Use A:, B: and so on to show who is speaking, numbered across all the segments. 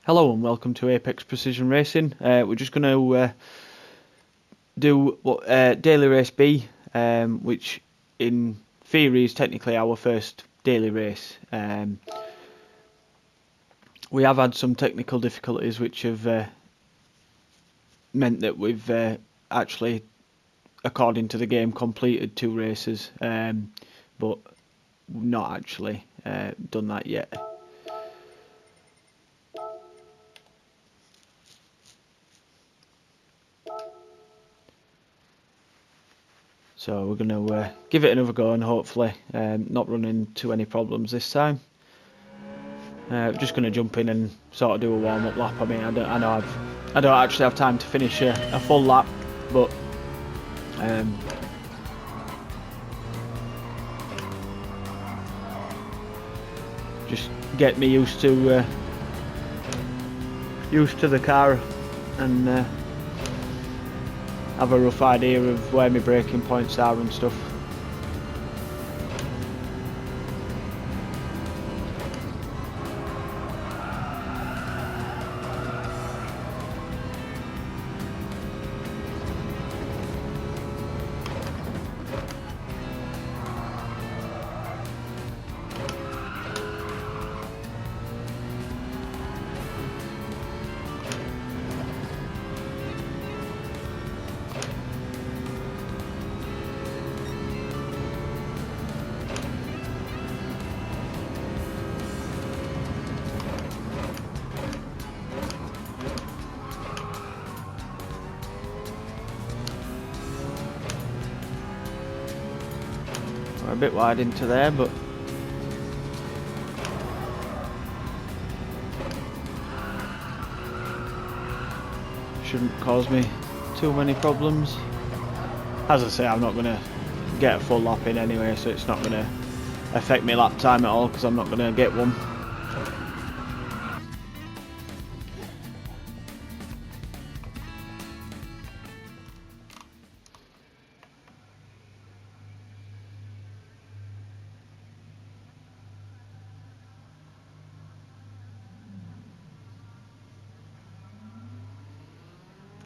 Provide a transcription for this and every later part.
A: Hello and welcome to Apex Precision Racing. We're just going to do Daily Race B, which in theory is technically our first daily race. We have had some technical difficulties which have meant that we've actually, according to the game, completed 2 races, but not actually done that yet. So we're going to give it another go and hopefully not run into any problems this time. Just going to jump in and sort of do a warm-up lap. I mean, I don't actually have time to finish a full lap, but just get me used to the car and have a rough idea of where my braking points are and stuff. We're a bit wide into there, but shouldn't cause me too many problems. As I say, I'm not going to get a full lap in anyway, so it's not going to affect my lap time at all because I'm not going to get one.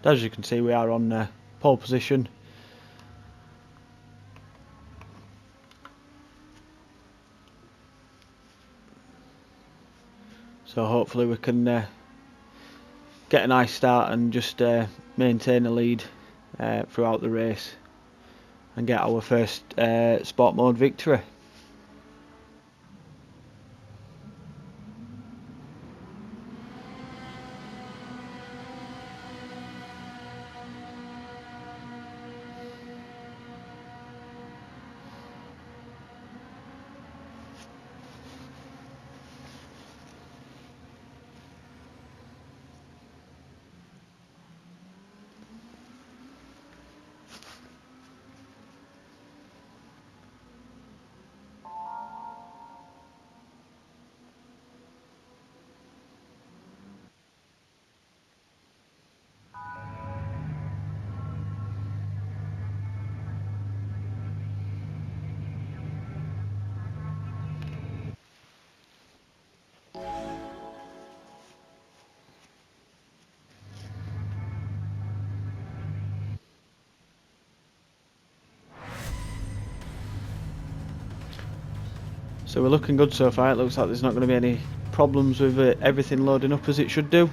A: As you can see, we are on pole position. So hopefully we can get a nice start and just maintain a lead throughout the race and get our first sport mode victory. So we're looking good so far. It looks like there's not going to be any problems with everything loading up as it should do.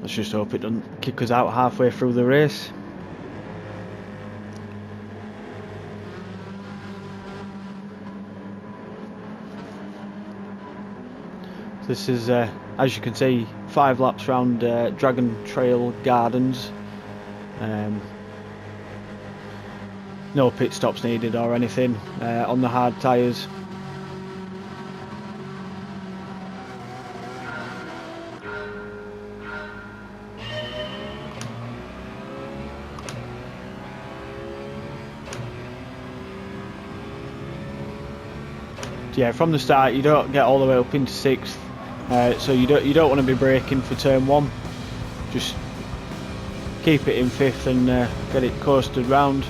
A: Let's just hope it doesn't kick us out halfway through the race. This is, as you can see, 5 laps round Dragon Trail Gardens. No pit stops needed or anything on the hard tyres. Yeah, from the start you don't get all the way up into 6th, so you don't want to be braking for turn 1. Just keep it in 5th and get it coasted round.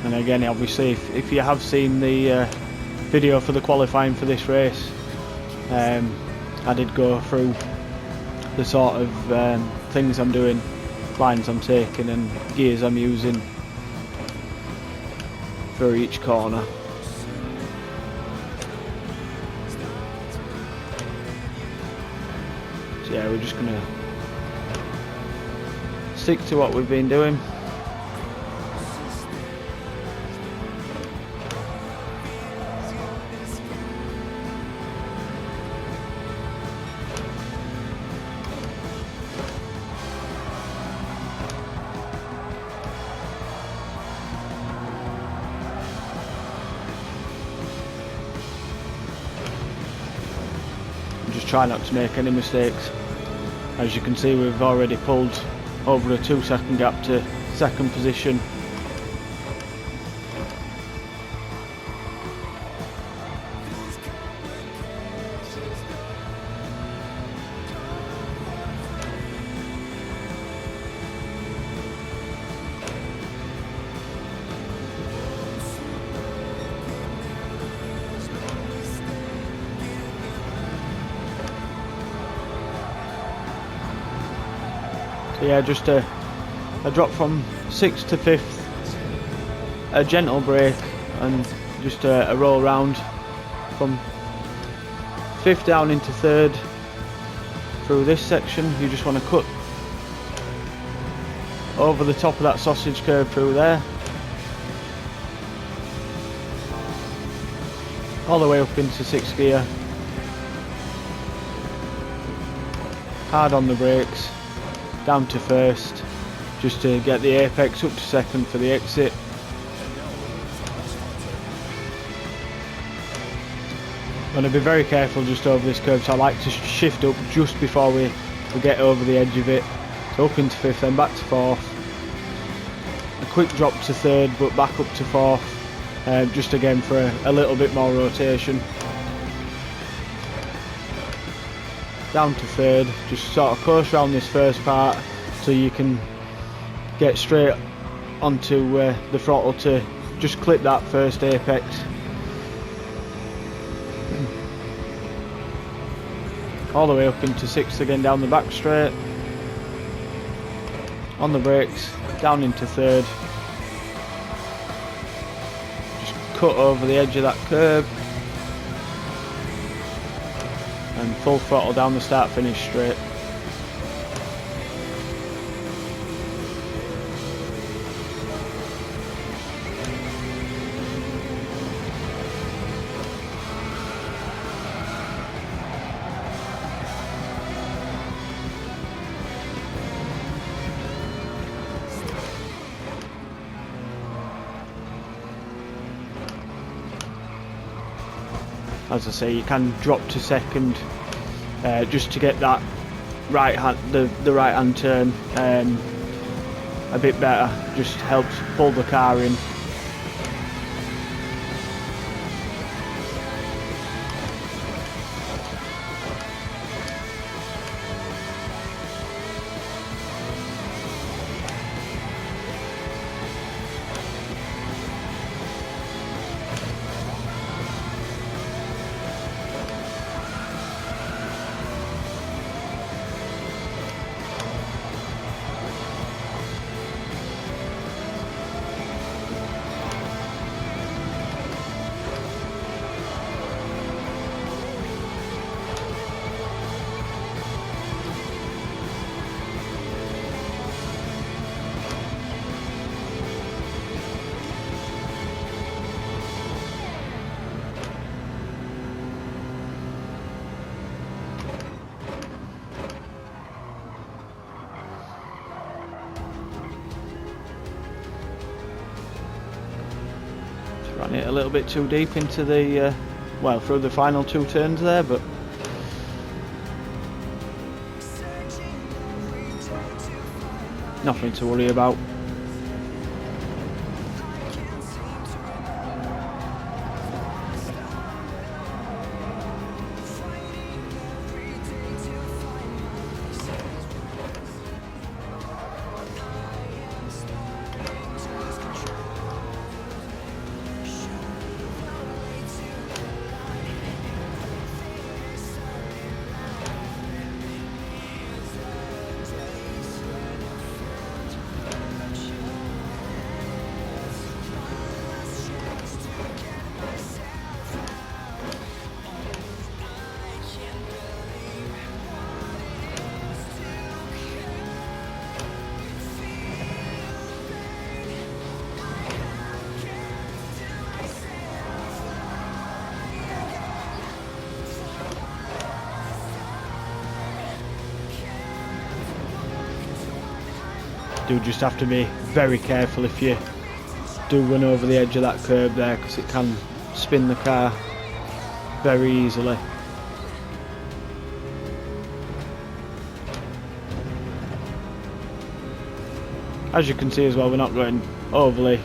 A: And again, obviously, if you have seen the video for the qualifying for this race, I did go through the sort of things I'm doing, lines I'm taking and gears I'm using for each corner. So yeah, we're just gonna stick to what we've been doing. Just try not to make any mistakes. As you can see, we've already pulled over a 2-second gap to second position. So yeah, just a drop from 6th to 5th, a gentle brake, and just a roll round from 5th down into 3rd through this section. You just want to cut over the top of that sausage curve through there, all the way up into 6th gear, hard on the brakes, down to 1st, just to get the apex, up to 2nd for the exit. Going to be very careful just over this curve, so I like to shift up just before we get over the edge of it. So up into 5th, then back to 4th, a quick drop to 3rd, but back up to 4th, just again for a little bit more rotation. Down to 3rd, just sort of coast around this first part so you can get straight onto the throttle to just clip that first apex. All the way up into 6th again, down the back straight, on the brakes, down into 3rd, just cut over the edge of that curb, and full throttle down the start finish straight. As I say, you can drop to 2nd just to get that right hand, the right hand turn a bit better. Just helps pull the car in. Ran it a little bit too deep into the, well, through the final 2 turns there, but nothing to worry about. do just have to be very careful if you do run over the edge of that curb there, because it can spin the car very easily. As you can see as well, we're not going overly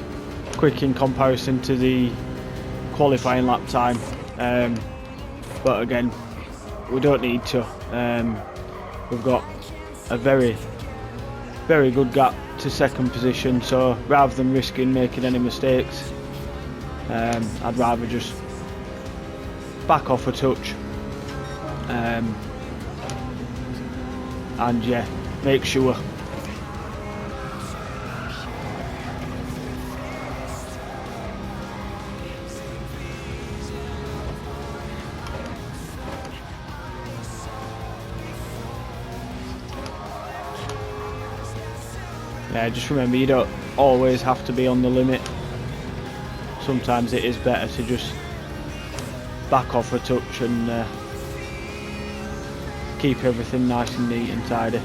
A: quick in comparison to the qualifying lap time, but again, we don't need to. We've got a very good gap to second position, so rather than risking making any mistakes, I'd rather just back off a touch, and yeah, make sure. Yeah, just remember, you don't always have to be on the limit. Sometimes it is better to just back off a touch and keep everything nice and neat and tidy.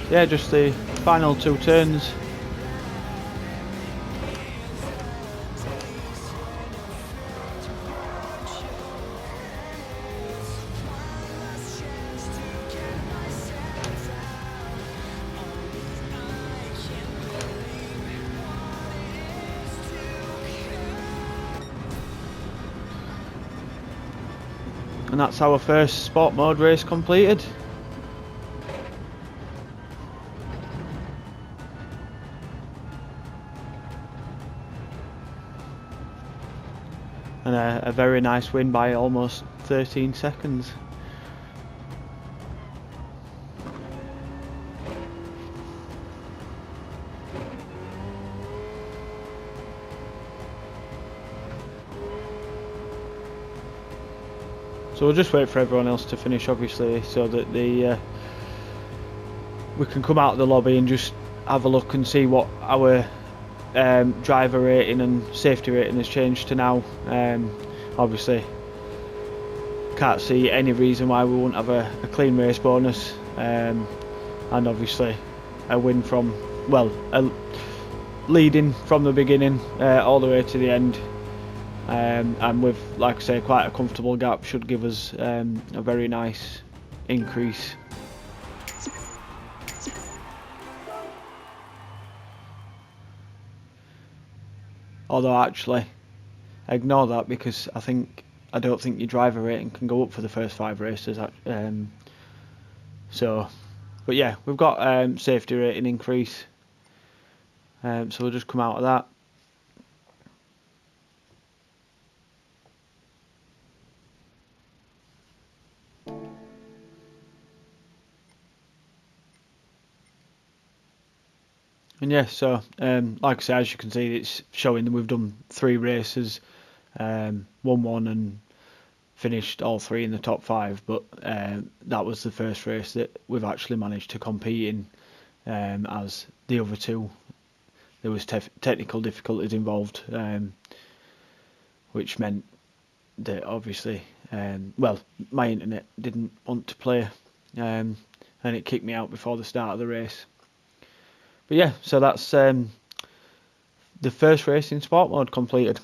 A: Yeah, just the final 2 turns. And that's our first sport mode race completed. And a very nice win by almost 13 seconds. So we'll just wait for everyone else to finish, obviously, so that we can come out of the lobby and just have a look and see what our driver rating and safety rating has changed to now. Obviously, can't see any reason why we won't have a clean race bonus, and obviously a win from, well, leading from the beginning all the way to the end, and with, like I say, quite a comfortable gap, should give us a very nice increase. Although actually, ignore that, because I don't think your driver rating can go up for the first 5 races. So, but yeah, we've got safety rating increase. So we'll just come out of that. And yeah, so like I say, as you can see, it's showing that we've done 3 races, won 1 and finished all 3 in the top 5. But that was the first race that we've actually managed to compete in, as the other 2, there was technical difficulties involved, which meant that obviously, well, my internet didn't want to play, and it kicked me out before the start of the race. But yeah, so that's the first race in sport mode completed.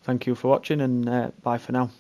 A: Thank you for watching, and bye for now.